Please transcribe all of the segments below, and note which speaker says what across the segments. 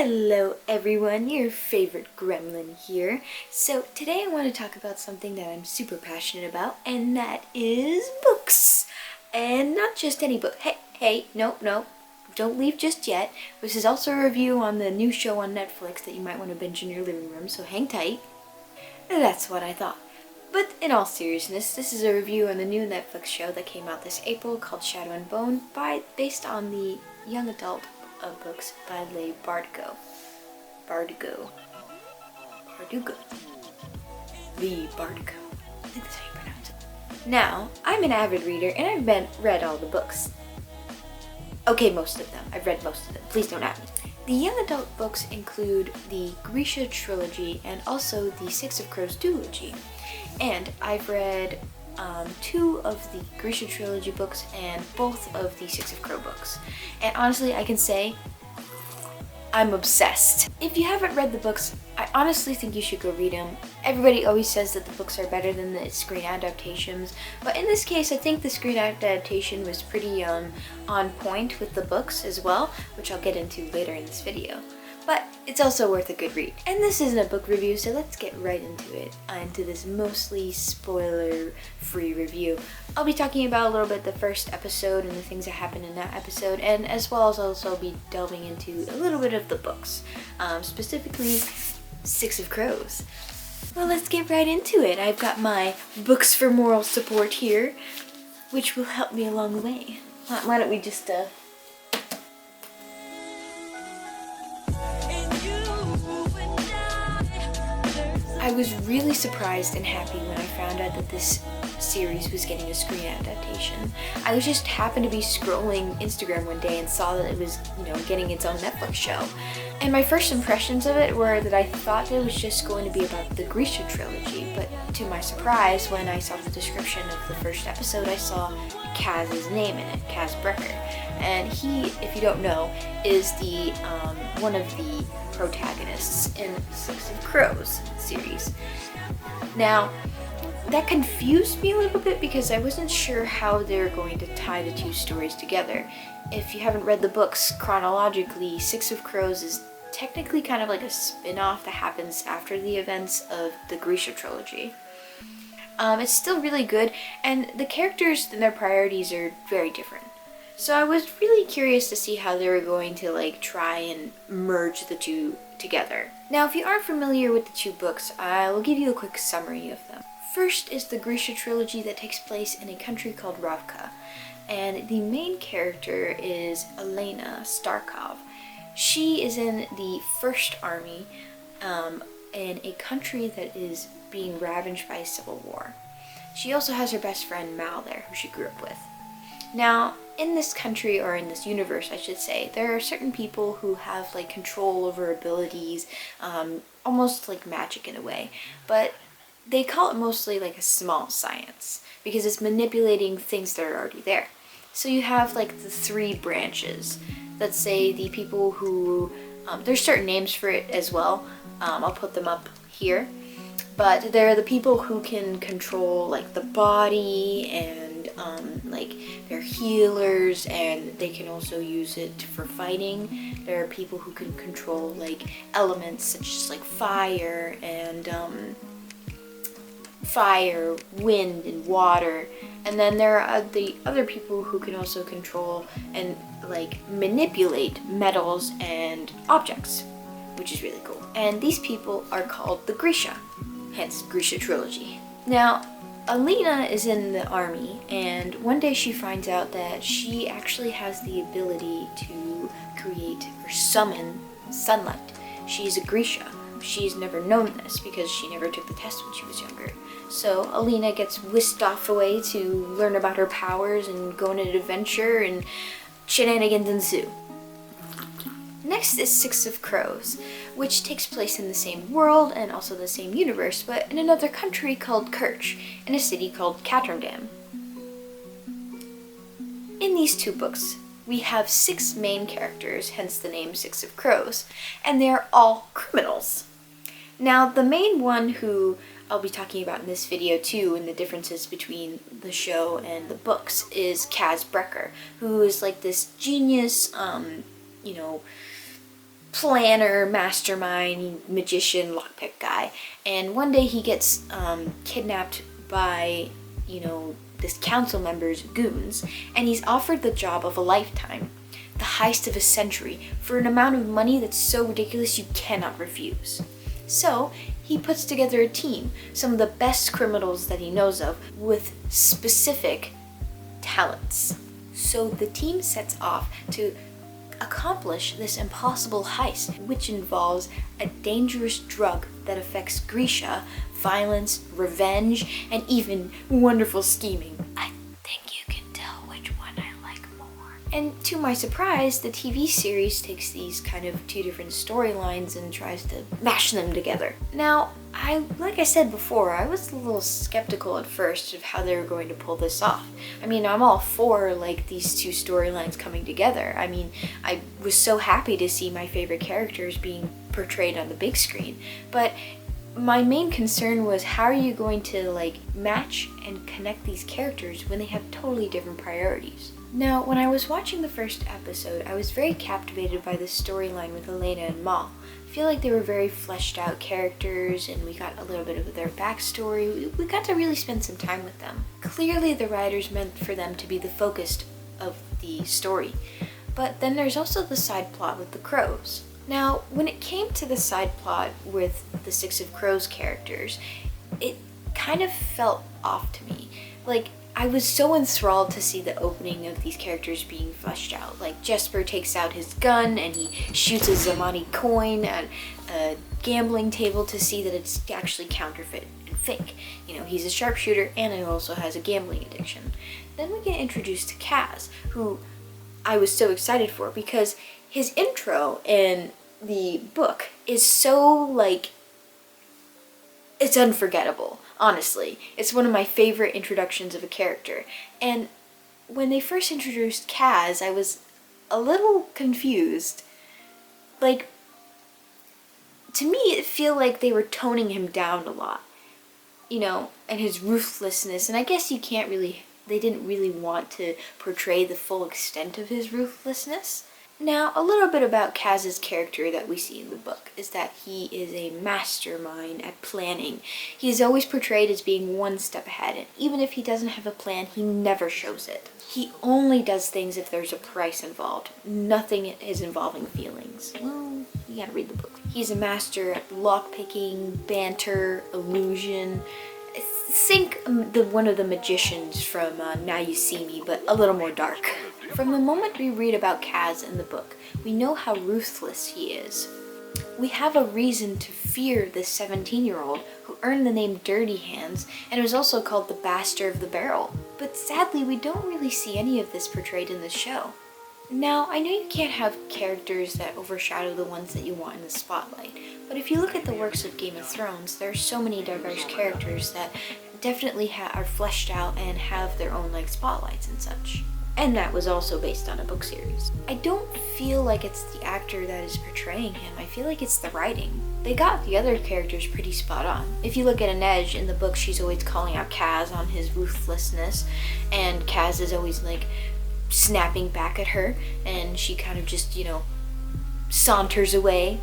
Speaker 1: Hello everyone, your favorite gremlin here. So today I want to talk about something that I'm super passionate about, and that is books. And not just any book. Hey, no, don't leave just yet. This is also a review on the new show on Netflix that you might want to binge in your living room, so hang tight. That's what I thought. But in all seriousness, this is a review on the new Netflix show that came out this April called Shadow and Bone, based on the young adult books by Leigh Bardugo. Leigh Bardugo. I think that's how you pronounce it. Now, I'm an avid reader and I've read all the books. Okay, most of them. I've read most of them. Please don't at me. The young adult books include the Grisha trilogy and also the Six of Crows duology. And I've read 2 of the Grisha trilogy books and both of the Six of Crow books. And honestly, I can say I'm obsessed. If you haven't read the books, I honestly think you should go read them. Everybody always says that the books are better than the screen adaptations, but in this case, I think the screen adaptation was pretty on point with the books as well, which I'll get into later in this video. But it's also worth a good read. And this isn't a book review, so let's get right into it, into this mostly spoiler-free review. I'll be talking about a little bit the first episode and the things that happened in that episode, and as well as also be delving into a little bit of the books, specifically Six of Crows. Well, let's get right into it. I've got my books for moral support here, which will help me along the way. Why don't we just I was really surprised and happy when I found out that this series was getting a screen adaptation. I just happened to be scrolling Instagram one day and saw that it was, getting its own Netflix show. And my first impressions of it were that I thought it was just going to be about the Grisha trilogy, but to my surprise, when I saw the description of the first episode, I saw Kaz's name in it, Kaz Brekker. And he, if you don't know, is the one of the protagonists in Six of Crows series. Now, that confused me a little bit because I wasn't sure how they're going to tie the 2 stories together. If you haven't read the books chronologically, Six of Crows is technically kind of like a spin-off that happens after the events of the Grisha trilogy. It's still really good, and the characters and their priorities are very different. So I was really curious to see how they were going to try and merge the 2 together. Now, if you aren't familiar with the 2 books, I will give you a quick summary of them. First is the Grisha trilogy that takes place in a country called Raza, and the main character is Elena Starkov. She is in the First Army in a country that is being ravaged by a civil war. She also has her best friend Mal there, who she grew up with. Now, in this country, or in this universe I should say, there are certain people who have control over abilities, almost like magic in a way, but they call it mostly a small science, because it's manipulating things that are already there. So you have the 3 branches. Let's say the people who, there's certain names for it as well, I'll put them up here, but they're the people who can control the body and they're healers, and they can also use it for fighting. There are people who can control elements such as fire and wind and water, and then there are the other people who can also control and manipulate metals and objects, which is really cool. And these people are called the Grisha, hence Grisha trilogy. Now, Alina is in the army, and one day she finds out that she actually has the ability to create or summon sunlight. She's a Grisha. She's never known this because she never took the test when she was younger. So Alina gets whisked off away to learn about her powers and go on an adventure, and shenanigans ensue. Next is Six of Crows, which takes place in the same world and also the same universe, but in another country called Kerch, in a city called Caterndam. In these 2 books, we have 6 main characters, hence the name Six of Crows, and they are all criminals. Now, the main one who I'll be talking about in this video too, and the differences between the show and the books, is Kaz Brekker, who is this genius, planner, mastermind, magician, lockpick guy. And one day he gets kidnapped by, this council member's goons, and he's offered the job of a lifetime, the heist of a century, for an amount of money that's so ridiculous you cannot refuse. So he puts together a team, some of the best criminals that he knows of, with specific talents. So the team sets off to accomplish this impossible heist, which involves a dangerous drug that affects Grisha, violence, revenge, and even wonderful scheming. I think you can tell which one I like more. And to my surprise, the TV series takes these kind of two different storylines and tries to mash them together. Now, like I said before, I was a little skeptical at first of how they were going to pull this off. I mean, I'm all for these two storylines coming together. I mean, I was so happy to see my favorite characters being portrayed on the big screen, but my main concern was, how are you going to match and connect these characters when they have totally different priorities? Now, when I was watching the first episode, I was very captivated by the storyline with Elena and Mal. I feel like they were very fleshed out characters, and we got a little bit of their backstory. We got to really spend some time with them. Clearly the writers meant for them to be the focus of the story. But then there's also the side plot with the crows. Now, when it came to the side plot with the Six of Crows characters, it kind of felt off to me. I was so enthralled to see the opening of these characters being fleshed out. Jesper takes out his gun and he shoots a Zamani coin at a gambling table to see that it's actually counterfeit and fake. He's a sharpshooter and he also has a gambling addiction. Then we get introduced to Kaz, who I was so excited for because his intro in the book is so, it's unforgettable. Honestly, it's one of my favorite introductions of a character. And when they first introduced Kaz, I was a little confused. To me, it felt like they were toning him down a lot. And his ruthlessness. And I guess they didn't really want to portray the full extent of his ruthlessness. Now, a little bit about Kaz's character that we see in the book is that he is a mastermind at planning. He is always portrayed as being one step ahead, and even if he doesn't have a plan, he never shows it. He only does things if there's a price involved. Nothing is involving feelings. Well, you gotta read the book. He's a master at lockpicking, banter, illusion. Think one of the magicians from Now You See Me, but a little more dark. From the moment we read about Kaz in the book, we know how ruthless he is. We have a reason to fear this 17-year-old who earned the name Dirty Hands and was also called the Bastard of the Barrel. But sadly, we don't really see any of this portrayed in the show. Now, I know you can't have characters that overshadow the ones that you want in the spotlight, but if you look at the works of Game of Thrones, there are so many diverse characters that definitely are fleshed out and have their own spotlights and such. And that was also based on a book series. I don't feel like it's the actor that is portraying him. I feel like it's the writing. They got the other characters pretty spot on. If you look at Inej in the book, she's always calling out Kaz on his ruthlessness, and Kaz is always snapping back at her, and she kind of just, saunters away,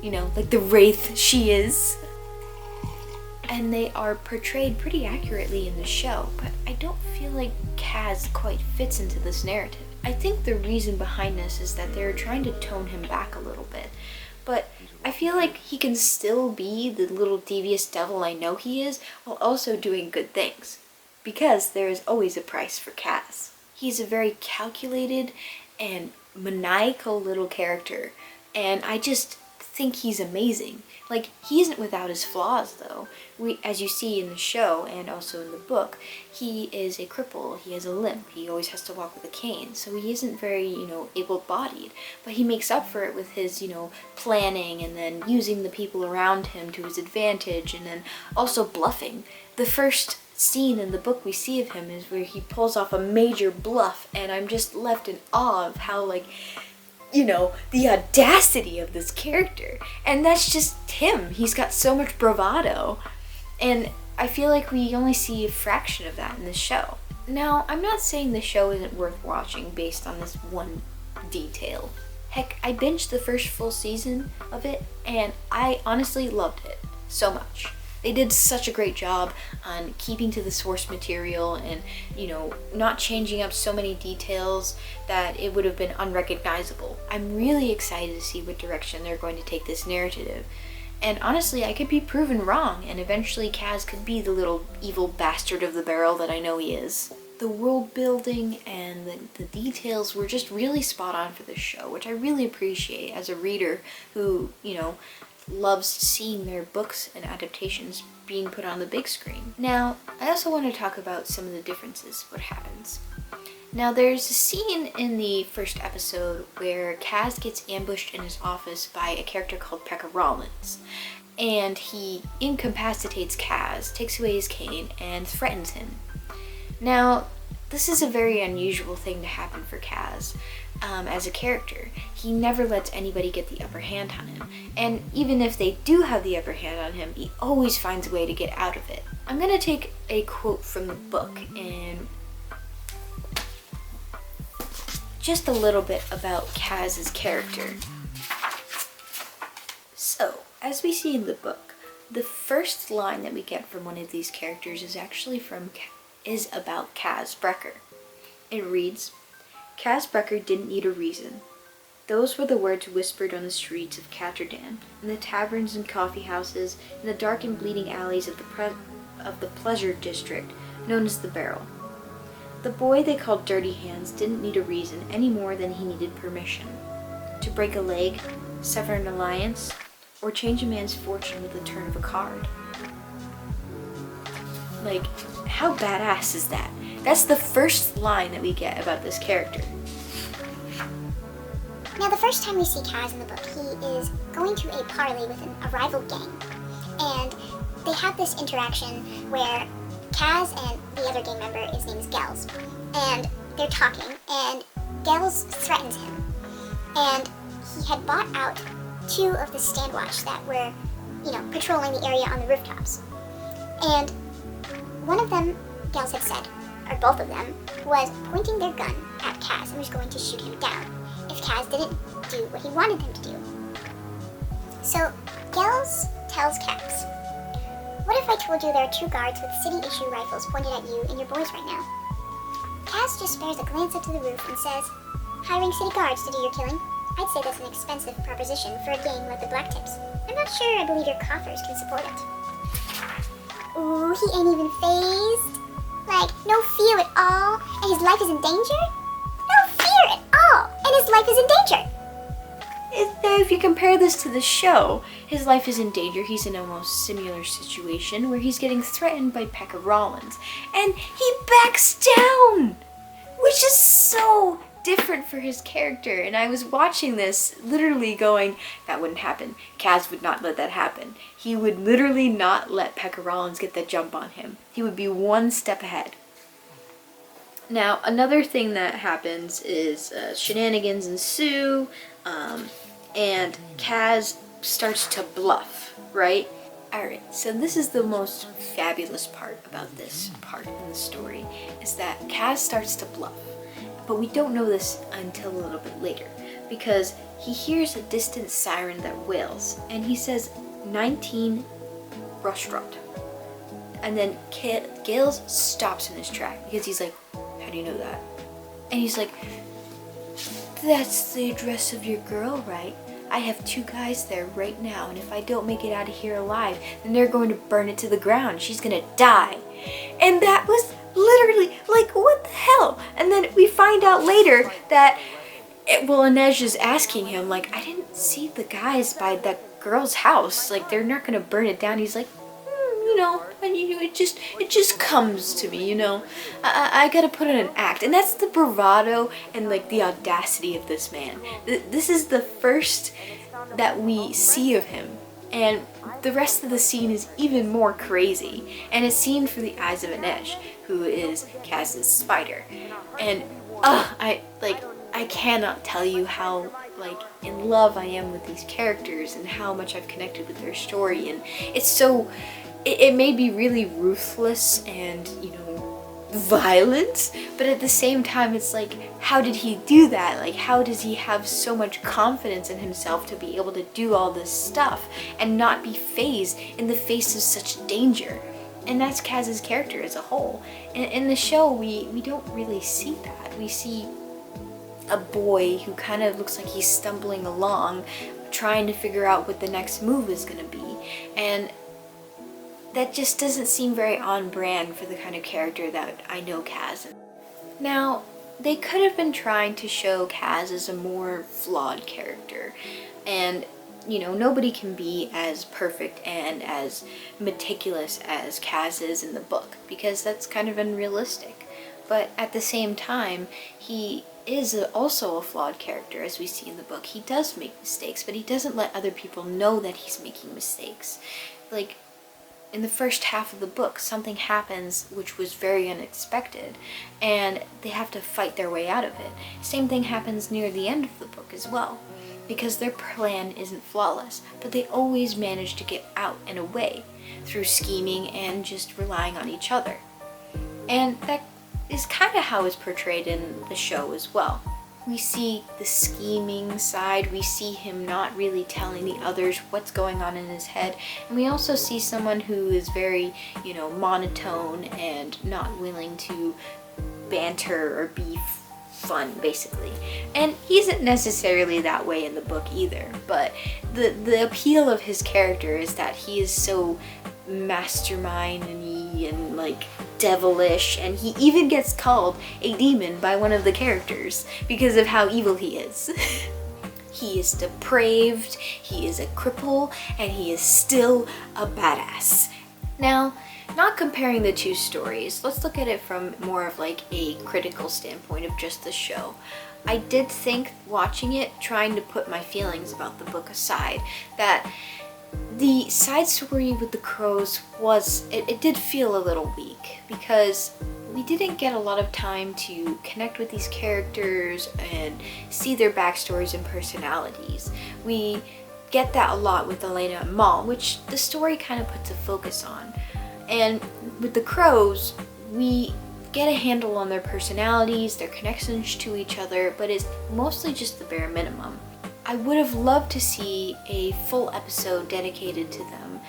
Speaker 1: like the wraith she is. And they are portrayed pretty accurately in the show, but I don't feel like Kaz quite fits into this narrative. I think the reason behind this is that they're trying to tone him back a little bit, but I feel like he can still be the little devious devil I know he is, while also doing good things, because there is always a price for Kaz. He's a very calculated and maniacal little character, and I just think he's amazing. He isn't without his flaws, though. As you see in the show and also in the book, he is a cripple, he has a limp, he always has to walk with a cane, so he isn't very, able-bodied, but he makes up for it with his, planning and then using the people around him to his advantage, and then also bluffing. The first scene in the book we see of him is where he pulls off a major bluff, and I'm just left in awe of how, the audacity of this character. And that's just him. He's got so much bravado. And I feel like we only see a fraction of that in this show. Now, I'm not saying the show isn't worth watching based on this one detail. Heck, I binged the first full season of it, and I honestly loved it so much. They did such a great job on keeping to the source material and, not changing up so many details that it would have been unrecognizable. I'm really excited to see what direction they're going to take this narrative. And honestly, I could be proven wrong, and eventually Kaz could be the little evil bastard of the barrel that I know he is. The world building and the details were just really spot on for this show, which I really appreciate as a reader who, loves seeing their books and adaptations being put on the big screen. Now, I also want to talk about some of the differences, what happens. Now, there's a scene in the first episode where Kaz gets ambushed in his office by a character called Pekka Rollins, and he incapacitates Kaz, takes away his cane, and threatens him. Now, this is a very unusual thing to happen for Kaz. As a character, he never lets anybody get the upper hand on him, and even if they do have the upper hand on him, he always finds a way to get out of it. I'm gonna take a quote from the book and just a little bit about Kaz's character. So, as we see in the book, the first line that we get from one of these characters is actually is about Kaz Brekker. It reads, "Kaz Brekker didn't need a reason. Those were the words whispered on the streets of Catterdan, in the taverns and coffee houses, in the dark and bleeding alleys of the pleasure district known as the Barrel. The boy they called Dirty Hands didn't need a reason any more than he needed permission. To break a leg, sever an alliance, or change a man's fortune with the turn of a card." Like, how badass is that? That's the first line that we get about this character.
Speaker 2: Now, the first time we see Kaz in the book, he is going to a parley with a rival gang. And they have this interaction where Kaz and the other gang member, his name is Gels, and they're talking, and Gels threatens him. And he had bought out 2 of the standwatch that were, patrolling the area on the rooftops. And one of them, Gels had said, or both of them, was pointing their gun at Kaz and was going to shoot him down if Kaz didn't do what he wanted them to do. So Gels tells Kaz, "What if I told you there are 2 guards with city-issue rifles pointed at you and your boys right now?" Kaz just spares a glance up to the roof and says, "Hiring city guards to do your killing? I'd say that's an expensive proposition for a gang like the Black Tips. I'm not sure I believe your coffers can support it." Ooh, he ain't even phased. Like, no fear at all, and his life is in danger? No fear at all, and his life is in danger.
Speaker 1: If you compare this to the show, his life is in danger. He's in a almost similar situation where he's getting threatened by Pekka Rollins, and he backs down, which is so different for his character. And I was watching this literally going, that wouldn't happen. Kaz would not let that happen. He would literally not let Pekka Rollins get that jump on him. He would be one step ahead. Now, another thing that happens is shenanigans ensue, and Kaz starts to bluff, right? Alright, so this is the most fabulous part about this part in the story, is that Kaz starts to bluff. But we don't know this until a little bit later, because he hears a distant siren that wails, and he says, 19 restaurant. And then Gales stops in his track, because he's like, "How do you know that?" And he's like, "That's the address of your girl, right? I have 2 guys there right now, and if I don't make it out of here alive, then they're going to burn it to the ground. She's gonna die." And that was literally like, what the hell? And then we find out later that, Inej is asking him, like, "I didn't see the guys by that girl's house. Like, they're not gonna burn it down." He's like, and it just comes to me, I gotta put in an act. And that's the bravado and like the audacity of this man. This is the first that we see of him, and the rest of the scene is even more crazy, and it's seen through the eyes of Inej, who is Kaz's spider. And I cannot tell you how in love I am with these characters and how much I've connected with their story. And it's so it may be really ruthless and violence, but at the same time it's like, how did he do that? Like, how does he have so much confidence in himself to be able to do all this stuff and not be fazed in the face of such danger? And that's Kaz's character as a whole. In the show, we don't really see that. We see a boy who kind of looks like he's stumbling along, trying to figure out what the next move is going to be. And that just doesn't seem very on brand for the kind of character that I know Kaz. Now, they could have been trying to show Kaz as a more flawed character. And you know, nobody can be as perfect and as meticulous as Kaz is in the book, because that's kind of unrealistic. But at the same time, he is also a flawed character, as we see in the book. He does make mistakes, but he doesn't let other people know that he's making mistakes. Like, in the first half of the book, something happens which was very unexpected, and they have to fight their way out of it. Same thing happens near the end of the book as well, because their plan isn't flawless, but they always manage to get out and away through scheming and just relying on each other. And that is kind of how it's portrayed in the show as well. We see the scheming side, we see him not really telling the others what's going on in his head, and we also see someone who is very, you know, monotone and not willing to banter or be fun, basically. And he isn't necessarily that way in the book either, but the appeal of his character is that he is so mastermind-y and like devilish, and he even gets called a demon by one of the characters because of how evil he is. He is depraved, he is a cripple, and he is still a badass. Now, not comparing the two stories, let's look at it from more of like a critical standpoint of just the show. I did think, watching it, trying to put my feelings about the book aside, that the side story with the crows it did feel a little weak, because we didn't get a lot of time to connect with these characters and see their backstories and personalities. We get that a lot with Elena and Mal, which the story kind of puts a focus on. And with the crows, we get a handle on their personalities, their connections to each other, but it's mostly just the bare minimum. I would have loved to see a full episode dedicated to them.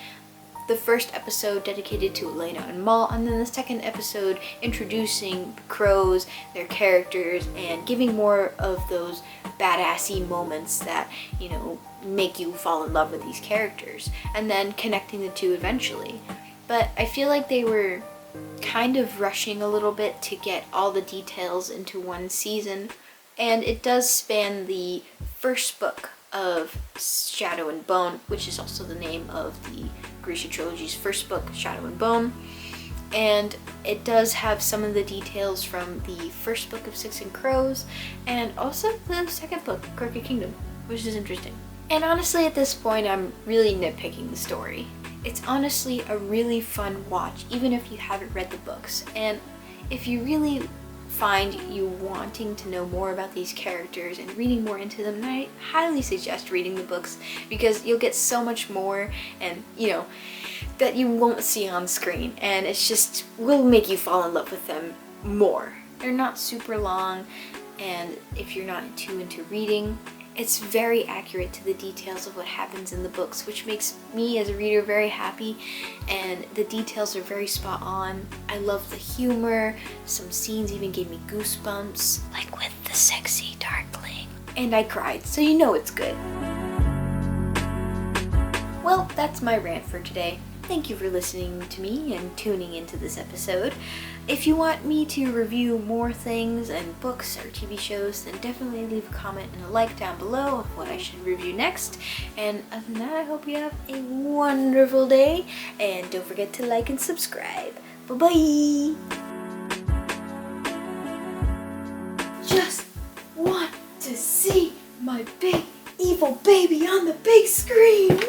Speaker 1: The first episode dedicated to Elena and Mal, and then the second episode introducing the crows, their characters, and giving more of those badassy moments that, you know, make you fall in love with these characters, and then connecting the two eventually. But I feel like they were kind of rushing a little bit to get all the details into one season, and it does span the first book of Shadow and Bone, which is also the name of the Grisha trilogy's first book, Shadow and Bone. And it does have some of the details from the first book of Six and Crows, and also the second book, Crooked Kingdom, which is interesting. And honestly, at this point, I'm really nitpicking the story. It's honestly a really fun watch, even if you haven't read the books. And if you really find you wanting to know more about these characters and reading more into them, then I highly suggest reading the books, because you'll get so much more, and you know, that you won't see on screen, and it's just will make you fall in love with them more. They're not super long, and if you're not too into reading, it's very accurate to the details of what happens in the books, which makes me as a reader very happy, and the details are very spot on. I love the humor. Some scenes even gave me goosebumps, like with the sexy darkling. And I cried, so you know it's good. Well, that's my rant for today. Thank you for listening to me and tuning into this episode. If you want me to review more things and books or TV shows, then definitely leave a comment and a like down below of what I should review next. And other than that, I hope you have a wonderful day, and don't forget to like and subscribe. Bye-bye! Just want to see my big evil baby on the big screen!